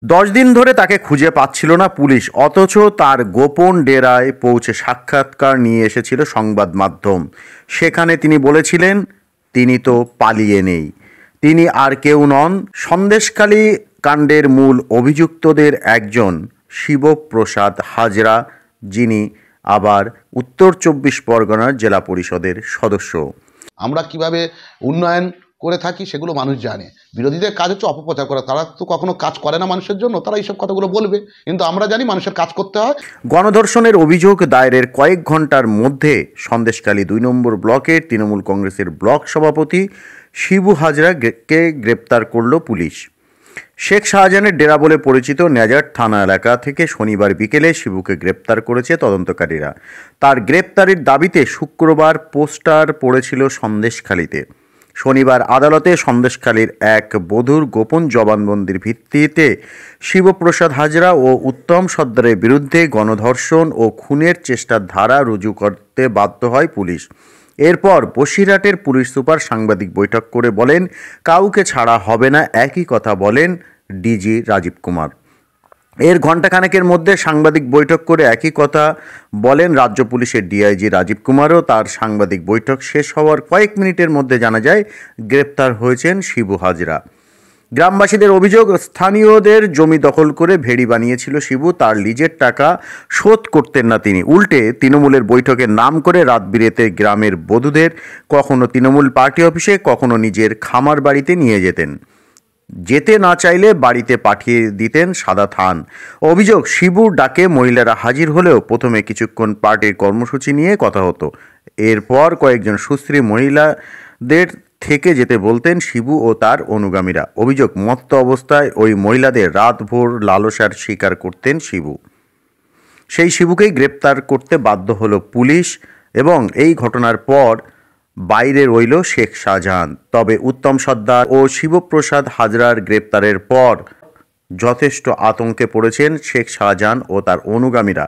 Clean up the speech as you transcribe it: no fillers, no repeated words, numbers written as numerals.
10 দিন ধরে তাকে খুঁজে পাচ্ছিল না পুলিশ, অথচ তার গোপন ডেরায় পৌঁছে সাক্ষাৎকার নিয়ে এসেছিল সংবাদ মাধ্যম। সেখানে তিনি বলেছিলেন তিনি তো পালিয়ে নেই, তিনি আর কেউ নন, সন্দেশখালী কাণ্ডের মূল অভিযুক্তদের একজন শিবপ্রসাদ হাজরা, যিনি আবার উত্তর 24 পরগনার জেলা পরিষদের সদস্য। আমরা কিভাবে উন্নয়ন করে থাকি সেগুলো মানুষ জানে। বিরোধীদের কাজ হচ্ছে অপপ্রচার করা। তারা তো কখনো কাজ করে না মানুষের জন্য, তারা এইসব কথাগুলো বলবে, কিন্তু আমরা জানি মানুষের কাজ করতে হয়। গণধর্ষণের অভিযোগ দায়েরের কয়েক ঘন্টার মধ্যে সন্দেশখালী 2 নম্বর ব্লকের তৃণমূল কংগ্রেসের ব্লক সভাপতি শিবু হাজরাকে গ্রেপ্তার করল পুলিশ। শেখ শাহজাহানের ডেরা বলে পরিচিত নেজার থানা এলাকা থেকে শনিবার বিকেলে শিবুকে গ্রেপ্তার করেছে তদন্তকারীরা। তার গ্রেপ্তারের দাবিতে শুক্রবার পোস্টার পড়েছিল সন্দেশখালীতে। শনিবার আদালতে সন্দেশখালীর এক বধূর গোপন জবানবন্দির ভিত্তিতে শিবপ্রসাদ হাজরা ও উত্তম সর্দারের বিরুদ্ধে গণধর্ষণ ও খুনের চেষ্টার ধারা রুজু করতে বাধ্য হয় পুলিশ। এরপর বসিরহাটের পুলিশ সুপার সাংবাদিক বৈঠক করে বলেন, কাউকে ছাড়া হবে না। একই কথা বলেন ডিজি রাজীব কুমার। এর ঘণ্টাখানেকের মধ্যে সাংবাদিক বৈঠক করে একই কথা বলেন রাজ্য পুলিশের ডিআইজি রাজীব কুমারও। তার সাংবাদিক বৈঠক শেষ হওয়ার কয়েক মিনিটের মধ্যে জানা যায় গ্রেপ্তার হয়েছেন শিবু হাজরা। গ্রামবাসীদের অভিযোগ, স্থানীয়দের জমি দখল করে ভেড়ি বানিয়েছিল শিবু। তার লিজের টাকা শোধ করতেন না তিনি, উল্টে তৃণমূলের বৈঠকের নাম করে রাত বিরেতে গ্রামের বধূদের কখনো তৃণমূল পার্টি অফিসে, কখনো নিজের খামার বাড়িতে নিয়ে যেতেন। যেতে না চাইলে বাড়িতে পাঠিয়ে দিতেন সাদা থান। অভিযোগ, শিবুর ডাকে মহিলারা হাজির হলেও প্রথমে কিছুক্ষণ পার্টির কর্মসূচি নিয়ে কথা হতো, এরপর কয়েকজন সুশ্রী মহিলাদের থেকে যেতে বলতেন শিবু ও তার অনুগামীরা। অভিযোগ, মত্ত অবস্থায় ওই মহিলাদের রাতভর লালসার শিকার করতেন শিবু। সেই শিবুকেই গ্রেপ্তার করতে বাধ্য হলো পুলিশ এবং এই ঘটনার পর বাইরে রইল শেখ শাহজাহান। তবে উত্তম সর্দার ও শিবপ্রসাদ হাজরার গ্রেপ্তারের পর যথেষ্ট আতঙ্কে পড়েছেন শেখ শাহজাহান ও তার অনুগামীরা।